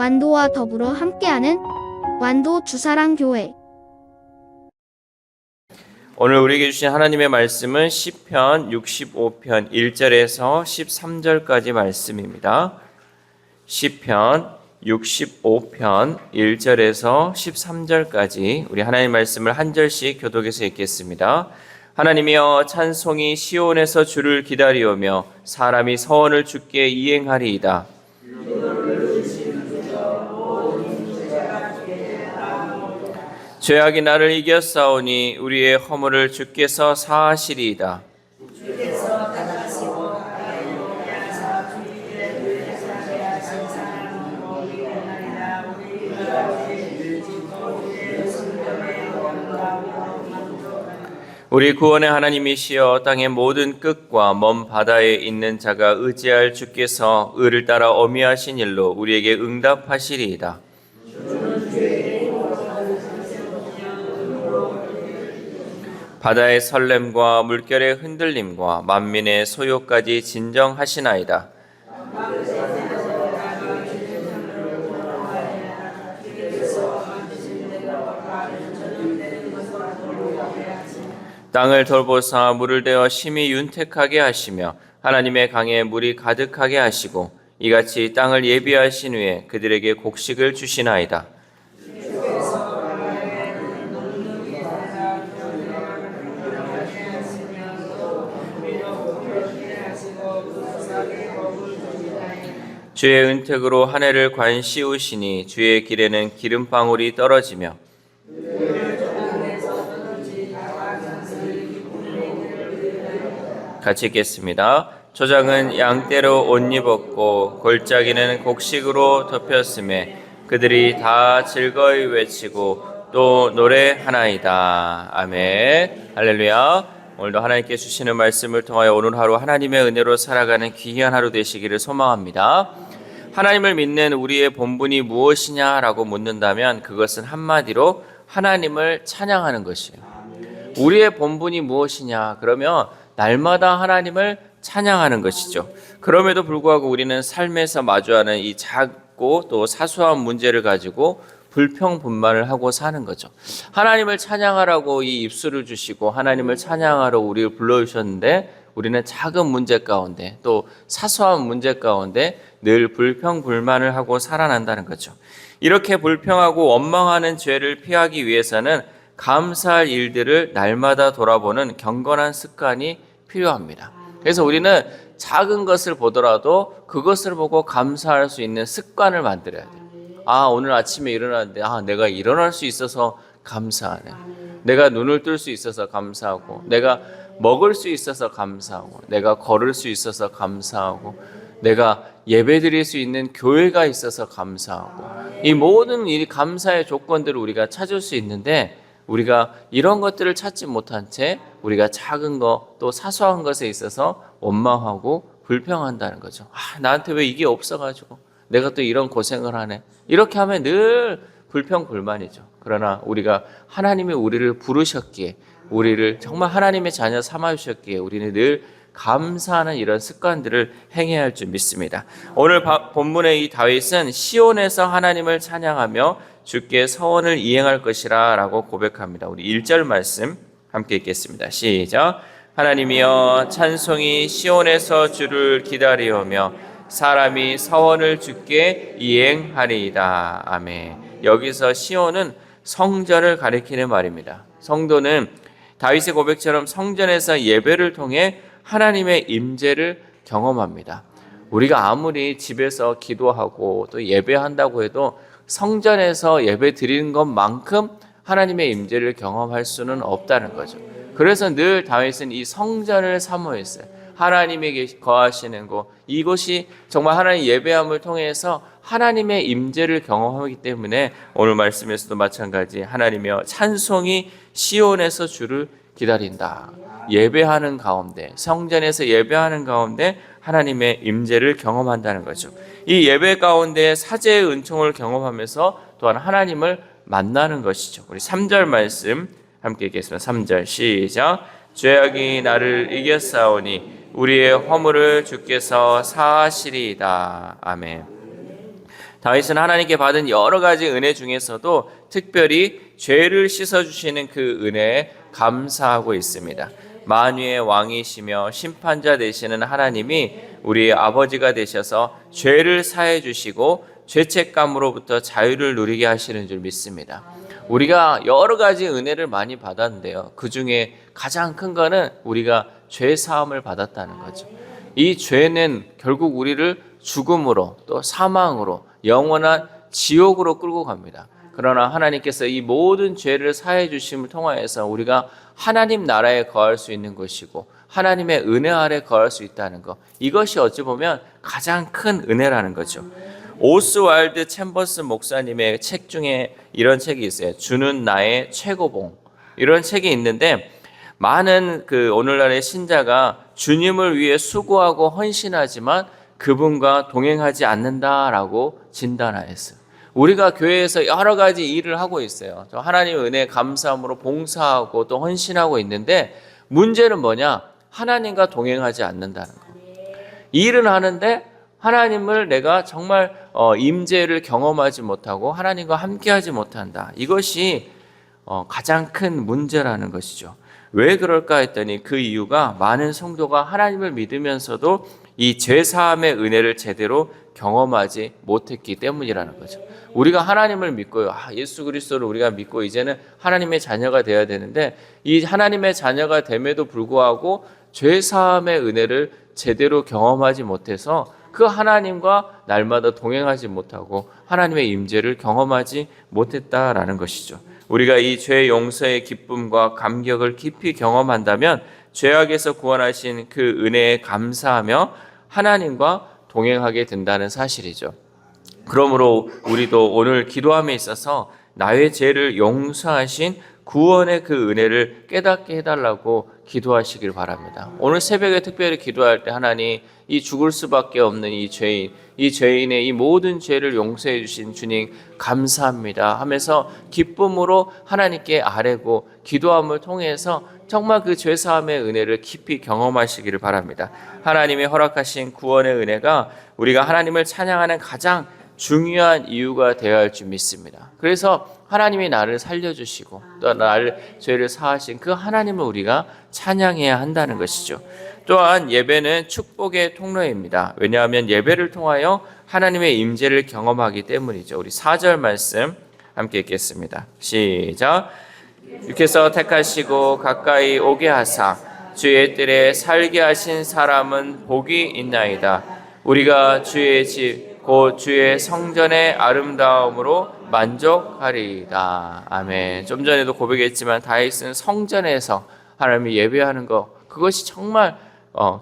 완도와 더불어 함께하는 완도 주사랑교회. 오늘 우리에게 주신 하나님의 말씀은 시편 65편 1절에서 13절까지 말씀입니다. 시편 65편 1절에서 13절까지 우리 하나님의 말씀을 한 절씩 교독해서 읽겠습니다. 하나님이여, 찬송이 시온에서 주를 기다리오며 사람이 서원을 주께 이행하리이다. 죄악이 나를 이겼사오니 우리의 허물을 주께서 사하시리이다. 우리 구원의 하나님이시여, 땅의 모든 끝과 먼 바다에 있는 자가 의지할 주께서 의를 따라 어미하신 일로 우리에게 응답하시리이다. 바다의 설렘과 물결의 흔들림과 만민의 소요까지 진정하시나이다. 땅을 돌보사 물을 대어 심히 윤택하게 하시며 하나님의 강에 물이 가득하게 하시고 이같이 땅을 예비하신 후에 그들에게 곡식을 주시나이다. 주의 은택으로 한 해를 관씌우시니 주의 길에는 기름방울이 떨어지며 같이 읽겠습니다. 초장은 양떼로 옷 입었고 골짜기는 곡식으로 덮였음에 그들이 다 즐거이 외치고 또 노래하나이다. 아멘. 할렐루야. 오늘도 하나님께 주시는 말씀을 통하여 오늘 하루 하나님의 은혜로 살아가는 귀한 하루 되시기를 소망합니다. 하나님을 믿는 우리의 본분이 무엇이냐라고 묻는다면 그것은 한마디로 하나님을 찬양하는 것이에요. 우리의 본분이 무엇이냐? 그러면 날마다 하나님을 찬양하는 것이죠. 그럼에도 불구하고 우리는 삶에서 마주하는 이 작고 또 사소한 문제를 가지고 불평분만을 하고 사는 거죠. 하나님을 찬양하라고 이 입술을 주시고 하나님을 찬양하러 우리를 불러주셨는데 우리는 작은 문제 가운데 또 사소한 문제 가운데 늘 불평불만을 하고 살아난다는 거죠. 이렇게 불평하고 원망하는 죄를 피하기 위해서는 감사할 일들을 날마다 돌아보는 경건한 습관이 필요합니다. 그래서 우리는 작은 것을 보더라도 그것을 보고 감사할 수 있는 습관을 만들어야 돼요. 오늘 아침에 일어났는데 내가 일어날 수 있어서 감사하네. 내가 눈을 뜰 수 있어서 감사하고 내가 먹을 수 있어서 감사하고 내가 걸을 수 있어서 감사하고 내가 예배드릴 수 있는 교회가 있어서 감사하고 이 모든 이 감사의 조건들을 우리가 찾을 수 있는데 우리가 이런 것들을 찾지 못한 채 우리가 작은 것 또 사소한 것에 있어서 원망하고 불평한다는 거죠. 나한테 왜 이게 없어가지고 내가 또 이런 고생을 하네. 이렇게 하면 늘 불평불만이죠. 그러나 우리가 하나님이 우리를 부르셨기에 우리를 정말 하나님의 자녀 삼아주셨기에 우리는 늘 감사하는 이런 습관들을 행해야 할 줄 믿습니다. 오늘 본문의 이 다윗은 시온에서 하나님을 찬양하며 주께 서원을 이행할 것이라 라고 고백합니다. 우리 1절 말씀 함께 읽겠습니다. 시작. 하나님이여, 찬송이 시온에서 주를 기다리오며 사람이 서원을 주께 이행하리이다. 아멘. 여기서 시온은 성전을 가리키는 말입니다. 성도는 다윗의 고백처럼 성전에서 예배를 통해 하나님의 임재를 경험합니다. 우리가 아무리 집에서 기도하고 또 예배한다고 해도 성전에서 예배 드리는 것만큼 하나님의 임재를 경험할 수는 없다는 거죠. 그래서 늘 다윗은 이 성전을 사모했어요. 하나님이 거하시는 곳, 이곳이 정말 하나님 예배함을 통해서 하나님의 임재를 경험하기 때문에 오늘 말씀에서도 마찬가지 하나님이여, 찬송이 시온에서 주를 기다린다. 예배하는 가운데, 성전에서 예배하는 가운데 하나님의 임재를 경험한다는 거죠. 이 예배 가운데 사제의 은총을 경험하면서 또한 하나님을 만나는 것이죠. 우리 3절 말씀 함께 읽겠습니다. 3절 시작. 죄악이 나를 이겼사오니 우리의 허물을 주께서 사하시리이다. 아멘. 다윗은 하나님께 받은 여러 가지 은혜 중에서도 특별히 죄를 씻어주시는 그 은혜에 감사하고 있습니다. 만유의 왕이시며 심판자 되시는 하나님이 우리 아버지가 되셔서 죄를 사해 주시고 죄책감으로부터 자유를 누리게 하시는 줄 믿습니다. 우리가 여러 가지 은혜를 많이 받았는데요, 그 중에 가장 큰 거는 우리가 죄 사함을 받았다는 거죠. 이 죄는 결국 우리를 죽음으로 또 사망으로 영원한 지옥으로 끌고 갑니다. 그러나 하나님께서 이 모든 죄를 사해 주심을 통하여서 우리가 하나님 나라에 거할 수 있는 것이고 하나님의 은혜 아래 거할 수 있다는 것, 이것이 어찌 보면 가장 큰 은혜라는 거죠. 오스왈드 챔버스 목사님의 책 중에 이런 책이 있어요. 주는 나의 최고봉, 이런 책이 있는데, 많은 오늘날의 신자가 주님을 위해 수고하고 헌신하지만 그분과 동행하지 않는다라고 진단하였어요. 우리가 교회에서 여러 가지 일을 하고 있어요. 하나님의 은혜에 감사함으로 봉사하고 또 헌신하고 있는데, 문제는 뭐냐? 하나님과 동행하지 않는다는 거. 일은 하는데 하나님을 내가 정말 임재를 경험하지 못하고 하나님과 함께하지 못한다. 이것이 가장 큰 문제라는 것이죠. 왜 그럴까 했더니 그 이유가 많은 성도가 하나님을 믿으면서도 이 죄사함의 은혜를 제대로 경험하지 못했기 때문이라는 거죠. 우리가 하나님을 믿고요, 예수 그리스도를 우리가 믿고 이제는 하나님의 자녀가 되어야 되는데, 이 하나님의 자녀가 됨에도 불구하고 죄사함의 은혜를 제대로 경험하지 못해서 그 하나님과 날마다 동행하지 못하고 하나님의 임재를 경험하지 못했다라는 것이죠. 우리가 이 죄 용서의 기쁨과 감격을 깊이 경험한다면 죄악에서 구원하신 그 은혜에 감사하며 하나님과 동행하게 된다는 사실이죠. 그러므로 우리도 오늘 기도함에 있어서 나의 죄를 용서하신 구원의 그 은혜를 깨닫게 해달라고 기도하시길 바랍니다. 오늘 새벽에 특별히 기도할 때, 하나님, 이 죽을 수밖에 없는 이 죄인의 이 모든 죄를 용서해 주신 주님 감사합니다 하면서 기쁨으로 하나님께 아뢰고 기도함을 통해서 정말 그 죄사함의 은혜를 깊이 경험하시기를 바랍니다. 하나님이 허락하신 구원의 은혜가 우리가 하나님을 찬양하는 가장 중요한 이유가 되어야 할 줄 믿습니다. 그래서 하나님이 나를 살려주시고 또 나를 죄를 사하신 그 하나님을 우리가 찬양해야 한다는 것이죠. 또한 예배는 축복의 통로입니다. 왜냐하면 예배를 통하여 하나님의 임재를 경험하기 때문이죠. 우리 4절 말씀 함께 읽겠습니다. 시작. 주께서 택하시고 가까이 오게 하사 주의 뜰에 살게 하신 사람은 복이 있나이다. 우리가 주의 집 곧 주의 성전의 아름다움으로 만족하리이다. 아멘. 좀 전에도 고백했지만 다윗은 성전에서 하나님을 예배하는 것, 그것이 정말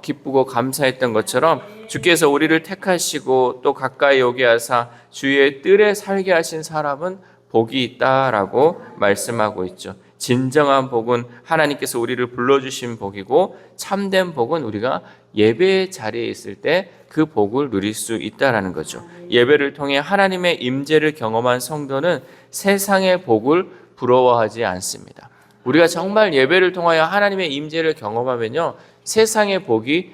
기쁘고 감사했던 것처럼 주께서 우리를 택하시고 또 가까이 오게 하사 주의 뜰에 살게 하신 사람은 복이 있다라고 말씀하고 있죠. 진정한 복은 하나님께서 우리를 불러주신 복이고, 참된 복은 우리가 예배의 자리에 있을 때 그 복을 누릴 수 있다라는 거죠. 예배를 통해 하나님의 임재를 경험한 성도는 세상의 복을 부러워하지 않습니다. 우리가 정말 예배를 통하여 하나님의 임재를 경험하면요, 세상의 복이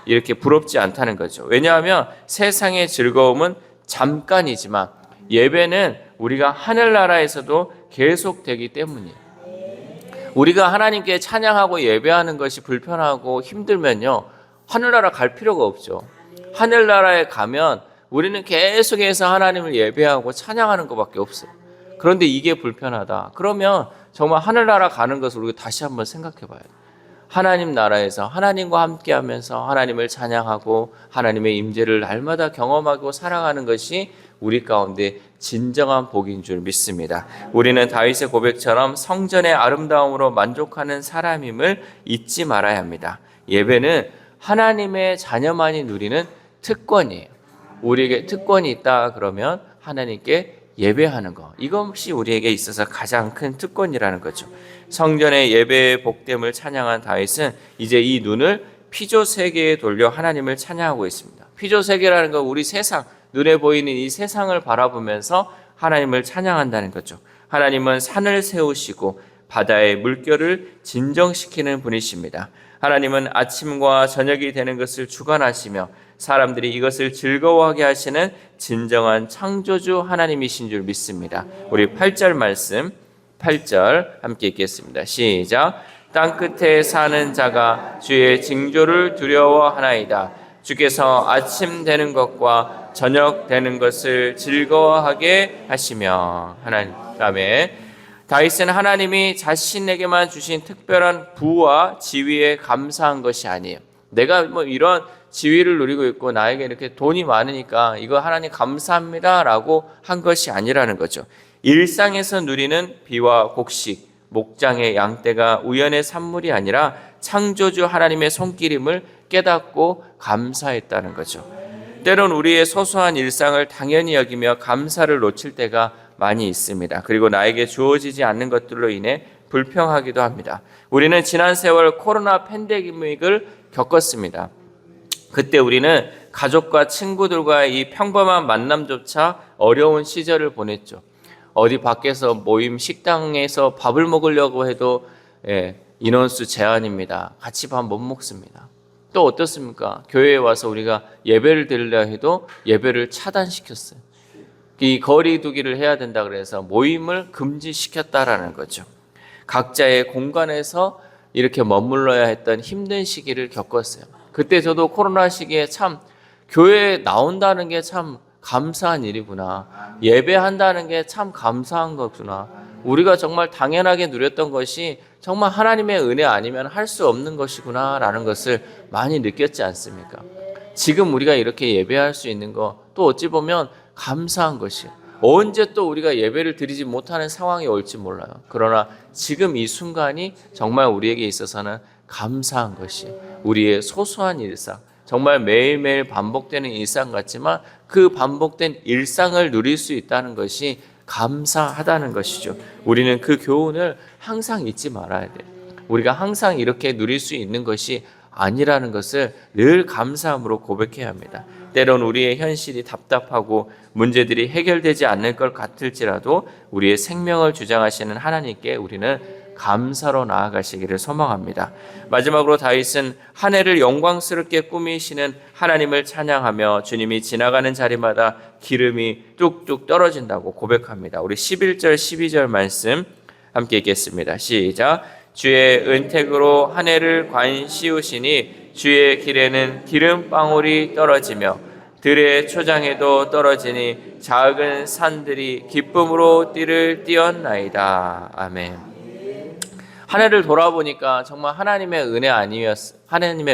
이렇게 부럽지 않다는 거죠. 왜냐하면 세상의 즐거움은 잠깐이지만 예배는 우리가 하늘나라에서도 계속되기 때문이에요. 우리가 하나님께 찬양하고 예배하는 것이 불편하고 힘들면요, 하늘나라 갈 필요가 없죠. 하늘나라에 가면 우리는 계속해서 하나님을 예배하고 찬양하는 것밖에 없어요. 그런데 이게 불편하다. 그러면 정말 하늘나라 가는 것을 우리가 다시 한번 생각해 봐야 돼요. 하나님 나라에서 하나님과 함께하면서 하나님을 찬양하고 하나님의 임재를 날마다 경험하고 살아가는 것이 우리 가운데 진정한 복인 줄 믿습니다. 우리는 다윗의 고백처럼 성전의 아름다움으로 만족하는 사람임을 잊지 말아야 합니다. 예배는 하나님의 자녀만이 누리는 특권이에요. 우리에게 특권이 있다 그러면 하나님께 예배하는 것, 이것이 우리에게 있어서 가장 큰 특권이라는 거죠. 성전의 예배의 복됨을 찬양한 다윗은 이제 이 눈을 피조 세계에 돌려 하나님을 찬양하고 있습니다. 피조 세계라는 건 우리 세상, 눈에 보이는 이 세상을 바라보면서 하나님을 찬양한다는 거죠. 하나님은 산을 세우시고 바다의 물결을 진정시키는 분이십니다. 하나님은 아침과 저녁이 되는 것을 주관하시며 사람들이 이것을 즐거워하게 하시는 진정한 창조주 하나님이신 줄 믿습니다. 우리 8절 말씀 8절 함께 읽겠습니다. 시작. 땅끝에 사는 자가 주의 징조를 두려워하나이다. 주께서 아침 되는 것과 저녁 되는 것을 즐거워하게 하시며. 하나님. 아멘. 다윗은 하나님이 자신에게만 주신 특별한 부와 지위에 감사한 것이 아니에요. 내가 뭐 이런 지위를 누리고 있고 나에게 이렇게 돈이 많으니까 이거 하나님 감사합니다라고 한 것이 아니라는 거죠. 일상에서 누리는 비와 곡식, 목장의 양떼가 우연의 산물이 아니라 창조주 하나님의 손길임을 깨닫고 감사했다는 거죠. 때론 우리의 소소한 일상을 당연히 여기며 감사를 놓칠 때가 많이 있습니다. 그리고 나에게 주어지지 않는 것들로 인해 불평하기도 합니다. 우리는 지난 세월 코로나 팬데믹을 겪었습니다. 그때 우리는 가족과 친구들과의 이 평범한 만남조차 어려운 시절을 보냈죠. 어디 밖에서 모임 식당에서 밥을 먹으려고 해도 인원수 제한입니다. 같이 밥 못 먹습니다. 또 어떻습니까? 교회에 와서 우리가 예배를 드리려 해도 예배를 차단시켰어요. 이 거리 두기를 해야 된다 그래서 모임을 금지시켰다라는 거죠. 각자의 공간에서 이렇게 머물러야 했던 힘든 시기를 겪었어요. 그때 저도 코로나 시기에 참 교회에 나온다는 게 참 감사한 일이구나. 예배한다는 게 참 감사한 거구나. 우리가 정말 당연하게 누렸던 것이 정말 하나님의 은혜 아니면 할 수 없는 것이구나 라는 것을 많이 느꼈지 않습니까? 지금 우리가 이렇게 예배할 수 있는 거 또 어찌 보면 감사한 것이에요. 언제 또 우리가 예배를 드리지 못하는 상황이 올지 몰라요. 그러나 지금 이 순간이 정말 우리에게 있어서는 감사한 것이에요. 우리의 소소한 일상, 정말 매일매일 반복되는 일상 같지만 그 반복된 일상을 누릴 수 있다는 것이 감사하다는 것이죠. 우리는 그 교훈을 항상 잊지 말아야 돼요. 우리가 항상 이렇게 누릴 수 있는 것이 아니라는 것을 늘 감사함으로 고백해야 합니다. 때론 우리의 현실이 답답하고 문제들이 해결되지 않을 것 같을지라도 우리의 생명을 주장하시는 하나님께 우리는 감사로 나아가시기를 소망합니다. 마지막으로 다윗은 한 해를 영광스럽게 꾸미시는 하나님을 찬양하며 주님이 지나가는 자리마다 기름이 뚝뚝 떨어진다고 고백합니다. 우리 11절 12절 말씀 함께 읽겠습니다. 시작. 주의 은택으로 한 해를 관씌우시니 주의 길에는 기름방울이 떨어지며 들의 초장에도 떨어지니 작은 산들이 기쁨으로 띠를 띄었나이다. 아멘. 한 해를 돌아보니까 정말 하나님의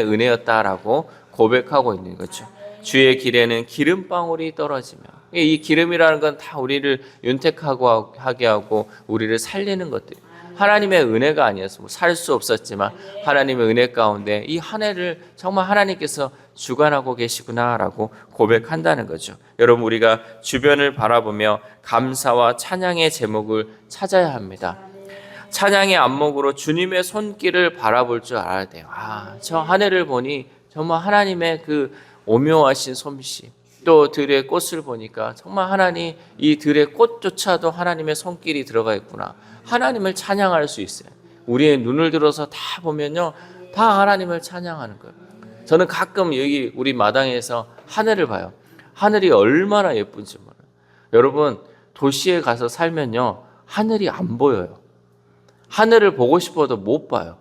은혜였다라고 고백하고 있는 거죠. 주의 길에는 기름방울이 떨어지며, 이 기름이라는 건 다 우리를 윤택하게 하고 우리를 살리는 것들. 하나님의 은혜가 아니었으면 살 수 없었지만 하나님의 은혜 가운데 이 한 해를 정말 하나님께서 주관하고 계시구나라고 고백한다는 거죠. 여러분, 우리가 주변을 바라보며 감사와 찬양의 제목을 찾아야 합니다. 찬양의 안목으로 주님의 손길을 바라볼 줄 알아야 돼요. 저 한 해를 보니 정말 하나님의 그 오묘하신 솜씨, 또 들의 꽃을 보니까 정말 하나님 이 들의 꽃조차도 하나님의 손길이 들어가 있구나. 하나님을 찬양할 수 있어요. 우리의 눈을 들어서 다 보면요, 다 하나님을 찬양하는 거예요. 저는 가끔 여기 우리 마당에서 하늘을 봐요. 하늘이 얼마나 예쁜지 몰라요. 여러분, 도시에 가서 살면요, 하늘이 안 보여요. 하늘을 보고 싶어도 못 봐요.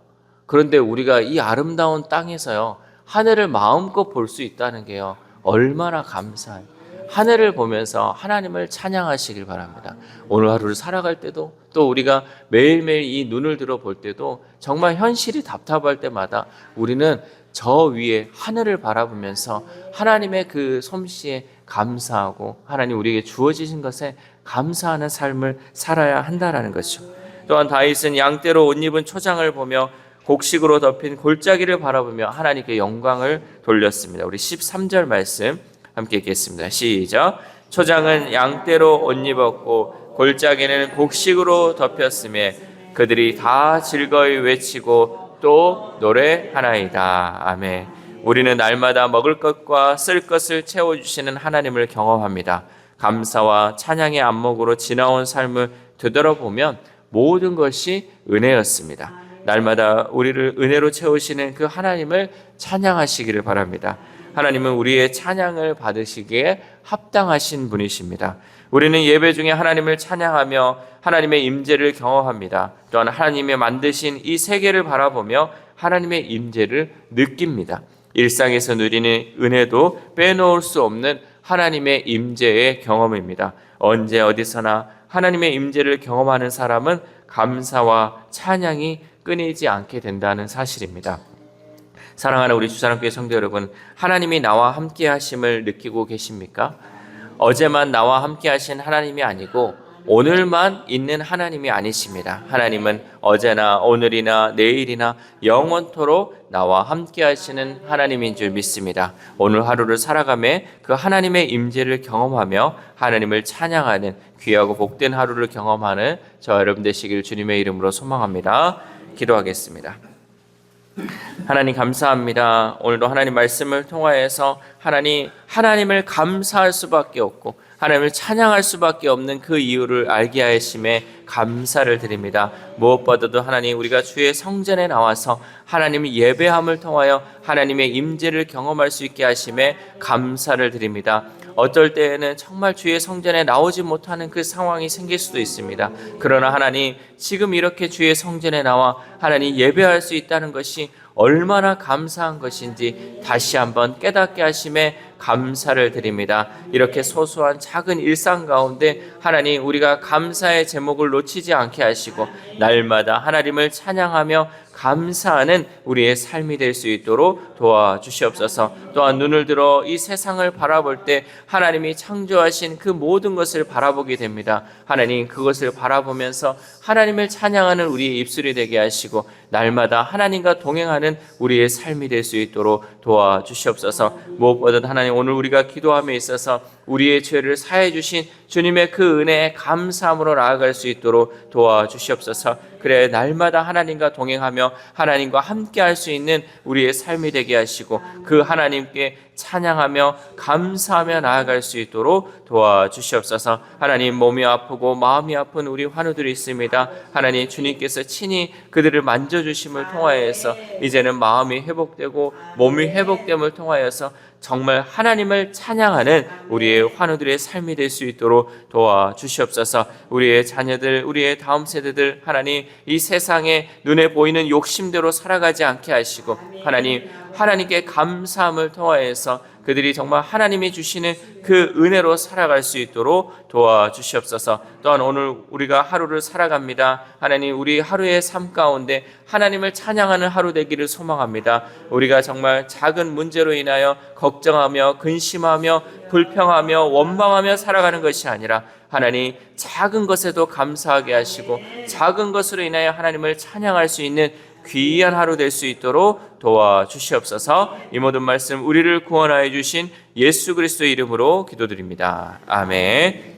그런데 우리가 이 아름다운 땅에서요, 하늘을 마음껏 볼 수 있다는 게요, 얼마나 감사해요. 하늘을 보면서 하나님을 찬양하시길 바랍니다. 오늘 하루를 살아갈 때도, 또 우리가 매일매일 이 눈을 들어 볼 때도, 정말 현실이 답답할 때마다 우리는 저 위에 하늘을 바라보면서 하나님의 그 솜씨에 감사하고 하나님 우리에게 주어지신 것에 감사하는 삶을 살아야 한다는 것이죠. 또한 다윗은 양떼로 옷 입은 초장을 보며 곡식으로 덮인 골짜기를 바라보며 하나님께 영광을 돌렸습니다. 우리 13절 말씀 함께 읽겠습니다. 시작. 초장은 양떼로 옷 입었고 골짜기는 곡식으로 덮였으며 그들이 다 즐거이 외치고 또 노래하나이다. 아멘. 우리는 날마다 먹을 것과 쓸 것을 채워주시는 하나님을 경험합니다. 감사와 찬양의 안목으로 지나온 삶을 되돌아보면 모든 것이 은혜였습니다. 날마다 우리를 은혜로 채우시는 그 하나님을 찬양하시기를 바랍니다. 하나님은 우리의 찬양을 받으시기에 합당하신 분이십니다. 우리는 예배 중에 하나님을 찬양하며 하나님의 임재를 경험합니다. 또한 하나님의 만드신 이 세계를 바라보며 하나님의 임재를 느낍니다. 일상에서 누리는 은혜도 빼놓을 수 없는 하나님의 임재의 경험입니다. 언제 어디서나 하나님의 임재를 경험하는 사람은 감사와 찬양이 끊이지 않게 된다는 사실입니다. 사랑하는 우리 주사랑교회 성도 여러분, 하나님이 나와 함께 하심을 느끼고 계십니까? 어제만 나와 함께 하신 하나님이 아니고 오늘만 있는 하나님이 아니십니다. 하나님은 어제나 오늘이나 내일이나 영원토록 나와 함께 하시는 하나님인 줄 믿습니다. 오늘 하루를 살아가며 그 하나님의 임재를 경험하며 하나님을 찬양하는 귀하고 복된 하루를 경험하는 저 여러분 되시길 주님의 이름으로 소망합니다. 기도하겠습니다. 하나님 감사합니다. 오늘도 하나님 말씀을 통하여서 하나님을 감사할 수밖에 없고 하나님을 찬양할 수밖에 없는 그 이유를 알게 하심에 감사를 드립니다. 무엇보다도 하나님, 우리가 주의 성전에 나와서 하나님을 예배함을 통하여 하나님의 임재를 경험할 수 있게 하심에 감사를 드립니다. 어떨 때에는 정말 주의 성전에 나오지 못하는 그 상황이 생길 수도 있습니다. 그러나 하나님, 지금 이렇게 주의 성전에 나와 하나님 예배할 수 있다는 것이 얼마나 감사한 것인지 다시 한번 깨닫게 하심에 감사를 드립니다. 이렇게 소소한 작은 일상 가운데 하나님, 우리가 감사의 제목을 놓치지 않게 하시고 날마다 하나님을 찬양하며 감사하는 우리의 삶이 될 수 있도록 도와주시옵소서. 또한 눈을 들어 이 세상을 바라볼 때 하나님이 창조하신 그 모든 것을 바라보게 됩니다. 하나님, 그것을 바라보면서 하나님을 찬양하는 우리의 입술이 되게 하시고 날마다 하나님과 동행하는 우리의 삶이 될 수 있도록 도와주시옵소서. 무엇보다 하나님, 오늘 우리가 기도함에 있어서 우리의 죄를 사해 주신 주님의 그 은혜에 감사함으로 나아갈 수 있도록 도와주시옵소서. 그래 날마다 하나님과 동행하며 하나님과 함께 할 수 있는 우리의 삶이 되게 하시고 그 하나님께 찬양하며 감사하며 나아갈 수 있도록 도와주시옵소서. 하나님, 몸이 아프고 마음이 아픈 우리 환우들이 있습니다. 하나님, 주님께서 친히 그들을 만져주심을 통하여서 이제는 마음이 회복되고 몸이 회복됨을 통하여서 정말 하나님을 찬양하는 우리의 환우들의 삶이 될 수 있도록 도와주시옵소서. 우리의 자녀들, 우리의 다음 세대들 하나님, 이 세상에 눈에 보이는 욕심대로 살아가지 않게 하시고 하나님, 하나님께 감사함을 통하여서 그들이 정말 하나님이 주시는 그 은혜로 살아갈 수 있도록 도와주시옵소서. 또한 오늘 우리가 하루를 살아갑니다. 하나님, 우리 하루의 삶 가운데 하나님을 찬양하는 하루 되기를 소망합니다. 우리가 정말 작은 문제로 인하여 걱정하며 근심하며 불평하며 원망하며 살아가는 것이 아니라 하나님, 작은 것에도 감사하게 하시고 작은 것으로 인하여 하나님을 찬양할 수 있는 귀한 하루 될 수 있도록 도와주시옵소서. 이 모든 말씀 우리를 구원하여 주신 예수 그리스도의 이름으로 기도드립니다. 아멘.